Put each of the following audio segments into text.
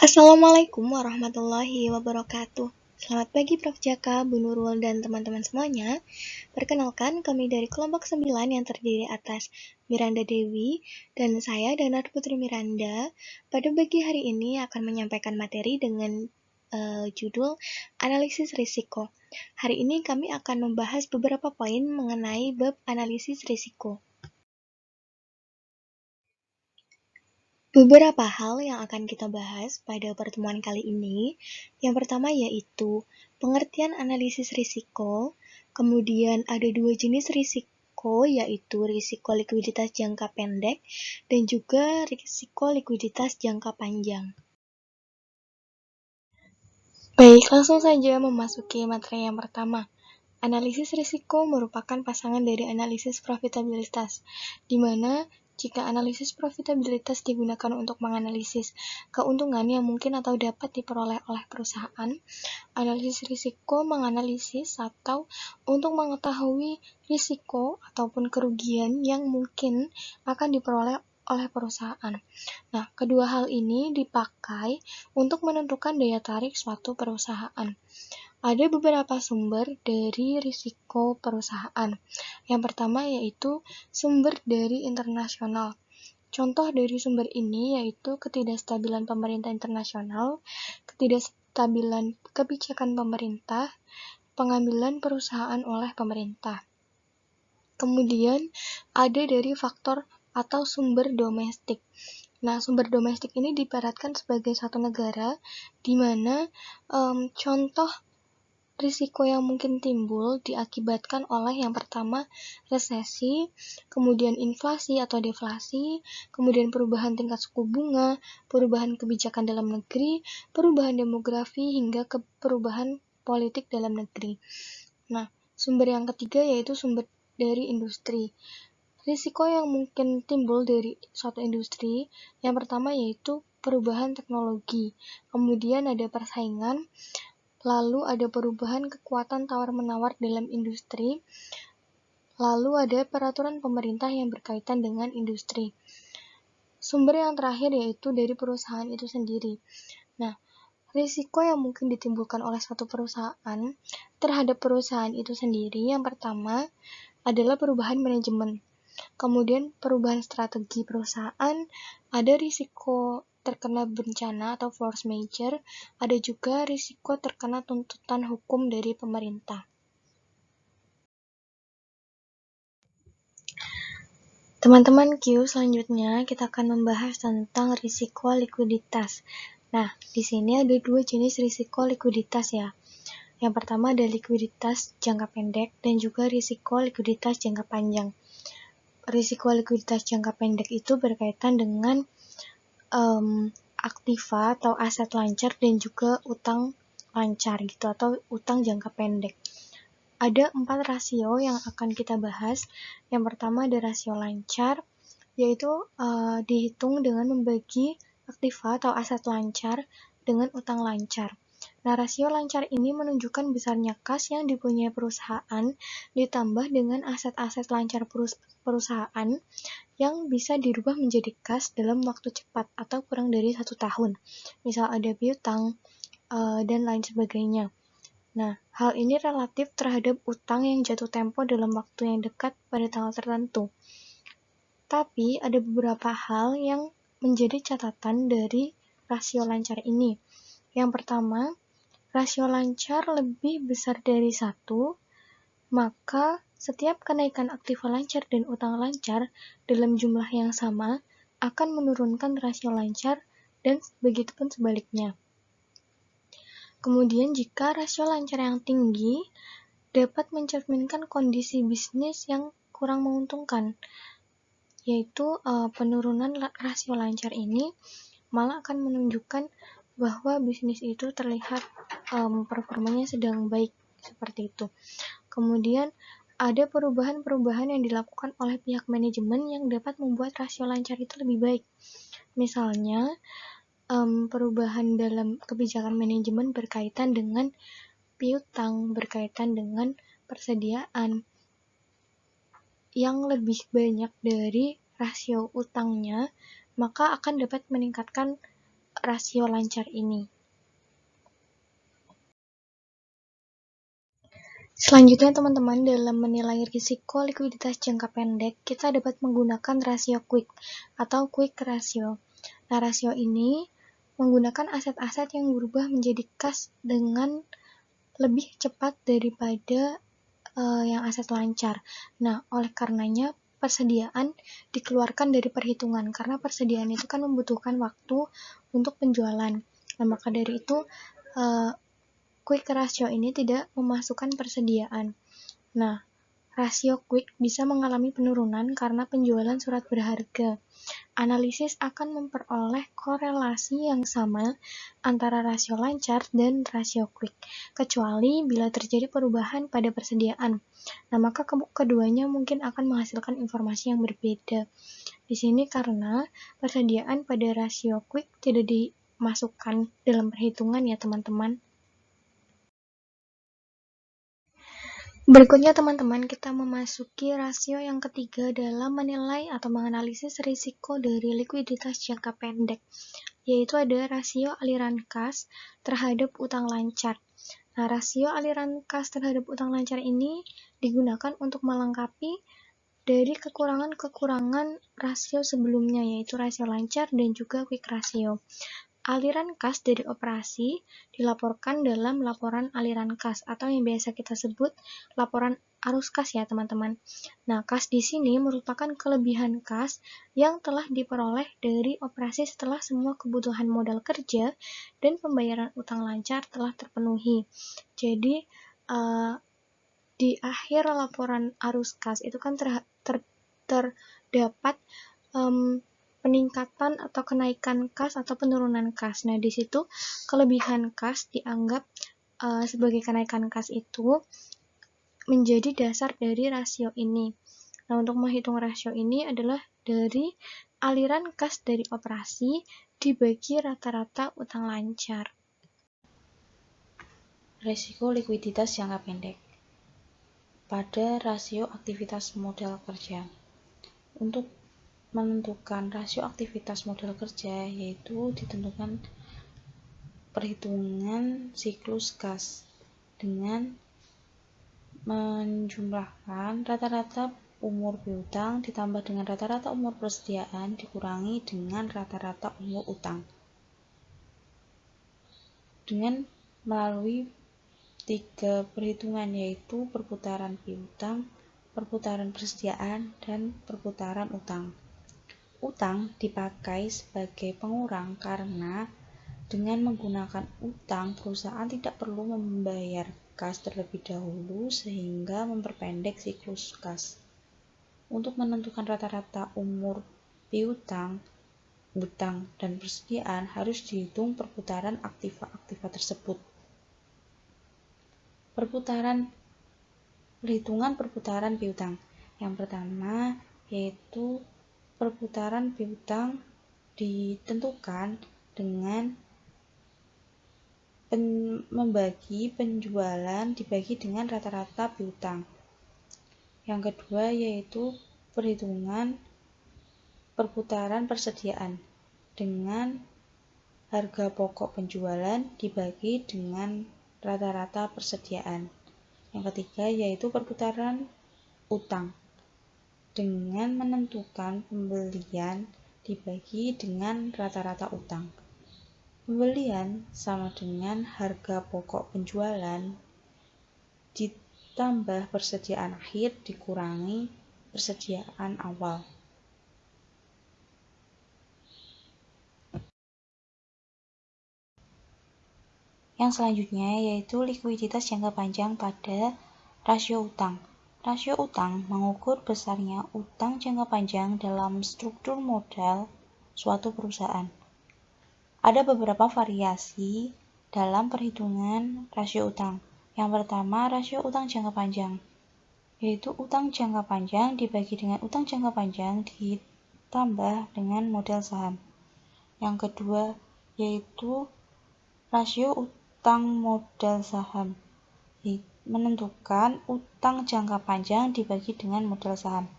Assalamualaikum warahmatullahi wabarakatuh. Selamat pagi Prof. Jaka, Bu Nurul, dan teman-teman semuanya. Perkenalkan, kami dari kelompok 9 yang terdiri atas Miranda Dewi dan saya Danar Putri Miranda. Pada pagi hari ini akan menyampaikan materi dengan judul Analisis Risiko. Hari ini kami akan membahas beberapa poin mengenai bab analisis risiko. Beberapa hal yang akan kita bahas pada pertemuan kali ini, yang pertama yaitu pengertian analisis risiko, kemudian ada dua jenis risiko, yaitu risiko likuiditas jangka pendek dan juga risiko likuiditas jangka panjang. Baik, langsung saja memasuki materi yang pertama. Analisis risiko merupakan pasangan dari analisis profitabilitas, di mana jika analisis profitabilitas digunakan untuk menganalisis keuntungan yang mungkin atau dapat diperoleh oleh perusahaan, analisis risiko menganalisis atau untuk mengetahui risiko ataupun kerugian yang mungkin akan diperoleh oleh perusahaan. Nah, kedua hal ini dipakai untuk menentukan daya tarik suatu perusahaan. Ada beberapa sumber dari risiko perusahaan. Yang pertama yaitu sumber dari internasional. Contoh dari sumber ini yaitu ketidakstabilan pemerintah internasional, ketidakstabilan kebijakan pemerintah, pengambilan perusahaan oleh pemerintah. Kemudian ada dari faktor atau sumber domestik. Nah, sumber domestik ini diibaratkan sebagai satu negara di mana contoh risiko yang mungkin timbul diakibatkan oleh yang pertama resesi, kemudian inflasi atau deflasi, kemudian perubahan tingkat suku bunga, perubahan kebijakan dalam negeri, perubahan demografi, hingga ke perubahan politik dalam negeri. Nah, sumber yang ketiga yaitu sumber dari industri. Risiko yang mungkin timbul dari suatu industri, yang pertama yaitu perubahan teknologi, kemudian ada persaingan, lalu ada perubahan kekuatan tawar-menawar dalam industri, lalu ada peraturan pemerintah yang berkaitan dengan industri. Sumber yang terakhir yaitu dari perusahaan itu sendiri. Nah, risiko yang mungkin ditimbulkan oleh suatu perusahaan terhadap perusahaan itu sendiri, yang pertama adalah perubahan manajemen. Kemudian perubahan strategi perusahaan, ada risiko terkena bencana atau force majeure, ada juga risiko terkena tuntutan hukum dari pemerintah. Teman-teman Q, selanjutnya kita akan membahas tentang risiko likuiditas. Nah, di sini ada dua jenis risiko likuiditas ya. Yang pertama ada likuiditas jangka pendek dan juga risiko likuiditas jangka panjang. Risiko likuiditas jangka pendek itu berkaitan dengan aktiva atau aset lancar dan juga utang lancar gitu atau utang jangka pendek. Ada 4 rasio yang akan kita bahas. Yang pertama ada rasio lancar, yaitu dihitung dengan membagi aktiva atau aset lancar dengan utang lancar. Nah, rasio lancar ini menunjukkan besarnya kas yang dipunyai perusahaan ditambah dengan aset-aset lancar perusahaan yang bisa dirubah menjadi kas dalam waktu cepat atau kurang dari 1 tahun. Misal ada piutang dan lain sebagainya. Nah, hal ini relatif terhadap utang yang jatuh tempo dalam waktu yang dekat pada tanggal tertentu. Tapi ada beberapa hal yang menjadi catatan dari rasio lancar ini. Yang pertama, rasio lancar lebih besar dari 1, maka setiap kenaikan aktiva lancar dan utang lancar dalam jumlah yang sama akan menurunkan rasio lancar dan begitupun sebaliknya. Kemudian jika rasio lancar yang tinggi dapat mencerminkan kondisi bisnis yang kurang menguntungkan, yaitu penurunan rasio lancar ini malah akan menunjukkan bahwa bisnis itu terlihat performanya sedang baik, seperti itu. Kemudian ada perubahan-perubahan yang dilakukan oleh pihak manajemen yang dapat membuat rasio lancar itu lebih baik. Misalnya, perubahan dalam kebijakan manajemen berkaitan dengan piutang, berkaitan dengan persediaan yang lebih banyak dari rasio utangnya, maka akan dapat meningkatkan rasio lancar ini. Selanjutnya teman-teman, dalam menilai risiko likuiditas jangka pendek, kita dapat menggunakan rasio quick atau quick ratio. Nah, rasio ini menggunakan aset-aset yang berubah menjadi kas dengan lebih cepat daripada yang aset lancar. Nah, oleh karenanya persediaan dikeluarkan dari perhitungan, karena persediaan itu kan membutuhkan waktu untuk penjualan. Nah, maka dari itu quick ratio ini tidak memasukkan persediaan. Nah, rasio quick bisa mengalami penurunan karena penjualan surat berharga. Analisis akan memperoleh korelasi yang sama antara rasio lancar dan rasio quick, kecuali bila terjadi perubahan pada persediaan. Nah, maka keduanya mungkin akan menghasilkan informasi yang berbeda. Di sini karena persediaan pada rasio quick tidak dimasukkan dalam perhitungan ya teman-teman. Berikutnya teman-teman, kita memasuki rasio yang ketiga dalam menilai atau menganalisis risiko dari likuiditas jangka pendek, yaitu ada rasio aliran kas terhadap utang lancar. Nah, rasio aliran kas terhadap utang lancar ini digunakan untuk melengkapi dari kekurangan-kekurangan rasio sebelumnya, yaitu rasio lancar dan juga quick ratio. Aliran kas dari operasi dilaporkan dalam laporan aliran kas atau yang biasa kita sebut laporan arus kas ya teman-teman. Nah, kas di sini merupakan kelebihan kas yang telah diperoleh dari operasi setelah semua kebutuhan modal kerja dan pembayaran utang lancar telah terpenuhi. Jadi, di akhir laporan arus kas itu kan terdapat peningkatan atau kenaikan kas atau penurunan kas. Nah, di situ kelebihan kas dianggap sebagai kenaikan kas itu menjadi dasar dari rasio ini. Nah, untuk menghitung rasio ini adalah dari aliran kas dari operasi dibagi rata-rata utang lancar. Risiko likuiditas jangka pendek pada rasio aktivitas modal kerja. Untuk menentukan rasio aktivitas modal kerja yaitu ditentukan perhitungan siklus kas dengan menjumlahkan rata-rata umur piutang ditambah dengan rata-rata umur persediaan dikurangi dengan rata-rata umur utang. Dengan melalui 3 perhitungan yaitu perputaran piutang, perputaran persediaan, dan perputaran utang. Utang dipakai sebagai pengurang karena dengan menggunakan utang, perusahaan tidak perlu membayar kas terlebih dahulu sehingga memperpendek siklus kas. Untuk menentukan rata-rata umur piutang, utang, dan persediaan harus dihitung perputaran aktiva-aktiva tersebut. Perhitungan perputaran piutang. Yang pertama yaitu perputaran piutang ditentukan dengan membagi penjualan dibagi dengan rata-rata piutang. Yang kedua yaitu perhitungan perputaran persediaan dengan harga pokok penjualan dibagi dengan rata-rata persediaan. Yang ketiga yaitu perputaran utang dengan menentukan pembelian dibagi dengan rata-rata utang. Pembelian sama dengan harga pokok penjualan ditambah persediaan akhir dikurangi persediaan awal. Yang selanjutnya yaitu likuiditas jangka panjang pada rasio utang. Rasio utang mengukur besarnya utang jangka panjang dalam struktur modal suatu perusahaan. Ada beberapa variasi dalam perhitungan rasio utang. Yang pertama, rasio utang jangka panjang, yaitu utang jangka panjang dibagi dengan utang jangka panjang ditambah dengan modal saham. Yang kedua, yaitu rasio utang modal saham, menentukan utang jangka panjang dibagi dengan modal saham.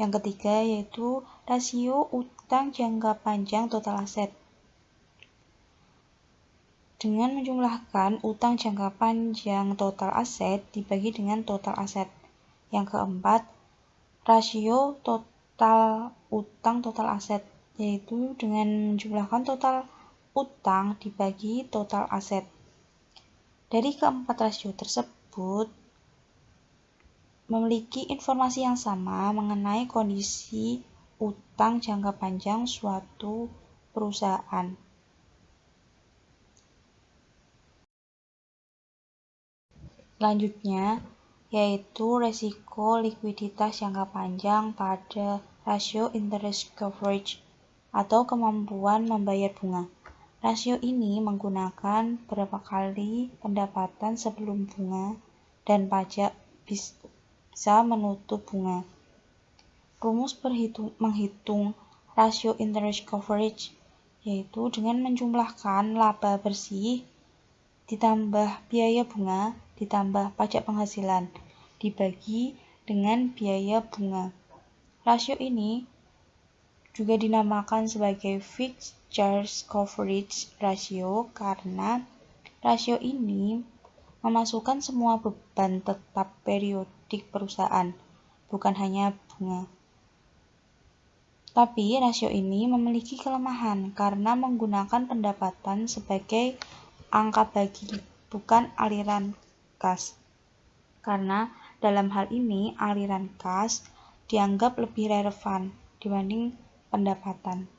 Yang ketiga yaitu rasio utang jangka panjang total aset, dengan menjumlahkan utang jangka panjang total aset dibagi dengan total aset. Yang keempat, rasio total utang total aset, yaitu dengan menjumlahkan total utang dibagi total aset. Dari keempat rasio tersebut memiliki informasi yang sama mengenai kondisi utang jangka panjang suatu perusahaan. Selanjutnya, yaitu resiko likuiditas jangka panjang pada rasio interest coverage atau kemampuan membayar bunga. Rasio ini menggunakan berapa kali pendapatan sebelum bunga dan pajak bisa menutup bunga. Rumus menghitung rasio interest coverage yaitu dengan menjumlahkan laba bersih ditambah biaya bunga ditambah pajak penghasilan dibagi dengan biaya bunga. Rasio ini juga dinamakan sebagai fixed charge coverage ratio karena rasio ini memasukkan semua beban tetap periodik perusahaan, bukan hanya bunga. Tapi rasio ini memiliki kelemahan karena menggunakan pendapatan sebagai angka bagi, bukan aliran kas. Karena dalam hal ini aliran kas dianggap lebih relevan dibanding pendapatan.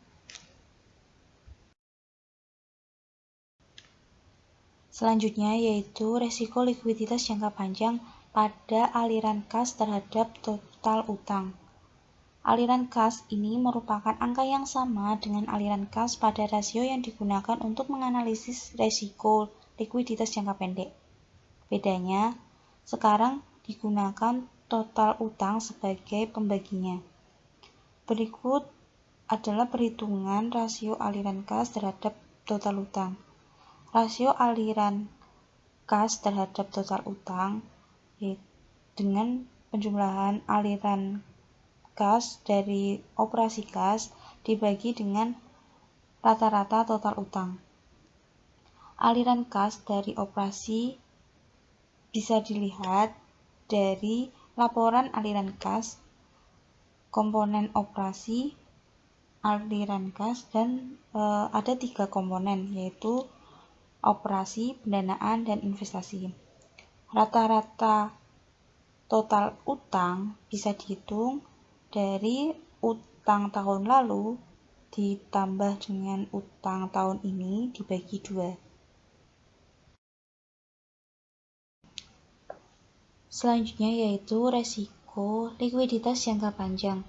Selanjutnya yaitu resiko likuiditas jangka panjang pada aliran kas terhadap total utang. Aliran kas ini merupakan angka yang sama dengan aliran kas pada rasio yang digunakan untuk menganalisis resiko likuiditas jangka pendek. Bedanya, sekarang digunakan total utang sebagai pembaginya. Berikut adalah perhitungan rasio aliran kas terhadap total utang. Rasio aliran kas terhadap total utang dengan penjumlahan aliran kas dari operasi kas dibagi dengan rata-rata total utang. Aliran kas dari operasi bisa dilihat dari laporan aliran kas, komponen operasi, aliran kas, dan ada 3 komponen yaitu operasi, pendanaan, dan investasi. Rata-rata total utang bisa dihitung dari utang tahun lalu ditambah dengan utang tahun ini dibagi 2. Selanjutnya yaitu resiko likuiditas jangka panjang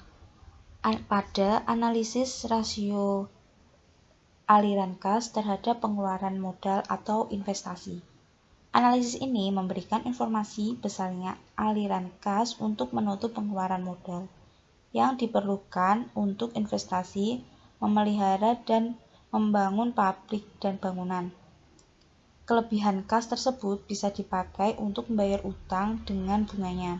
pada analisis rasio aliran kas terhadap pengeluaran modal atau investasi. Analisis ini memberikan informasi besarnya aliran kas untuk menutup pengeluaran modal yang diperlukan untuk investasi, memelihara dan membangun pabrik dan bangunan. Kelebihan kas tersebut bisa dipakai untuk membayar utang dengan bunganya.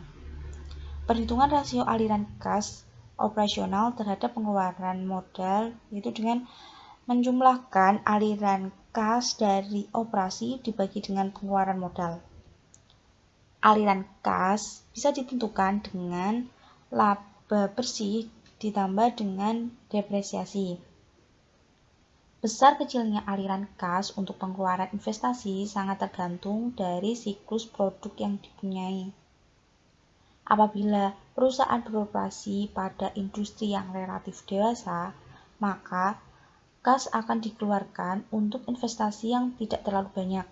Perhitungan rasio aliran kas operasional terhadap pengeluaran modal yaitu dengan menjumlahkan aliran kas dari operasi dibagi dengan pengeluaran modal. Aliran kas bisa ditentukan dengan laba bersih ditambah dengan depresiasi. Besar kecilnya aliran kas untuk pengeluaran investasi sangat tergantung dari siklus produk yang dipunyai. Apabila perusahaan beroperasi pada industri yang relatif dewasa, maka kas akan dikeluarkan untuk investasi yang tidak terlalu banyak.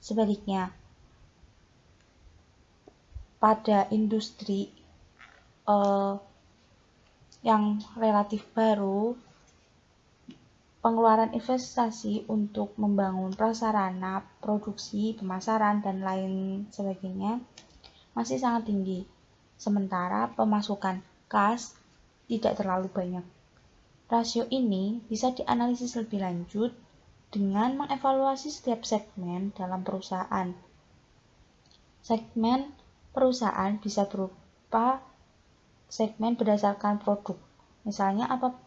Sebaliknya, pada industri yang relatif baru, pengeluaran investasi untuk membangun prasarana, produksi, pemasaran, dan lain sebagainya masih sangat tinggi, sementara pemasukan kas tidak terlalu banyak. Rasio ini bisa dianalisis lebih lanjut dengan mengevaluasi setiap segmen dalam perusahaan. Segmen perusahaan bisa berupa segmen berdasarkan produk. Misalnya apabila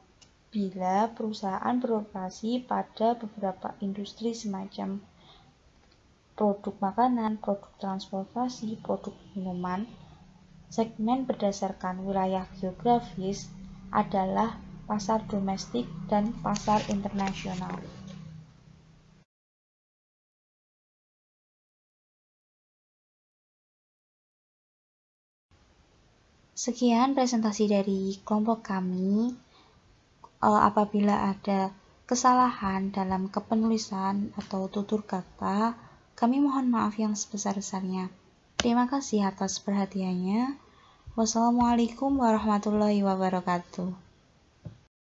bila perusahaan beroperasi pada beberapa industri semacam produk makanan, produk transportasi, produk minuman. Segmen berdasarkan wilayah geografis adalah pasar domestik dan pasar internasional. Sekian presentasi dari kelompok kami. Apabila ada kesalahan dalam kepenulisan atau tutur kata, kami mohon maaf yang sebesar-besarnya. Terima kasih atas perhatiannya. Wassalamualaikum warahmatullahi wabarakatuh.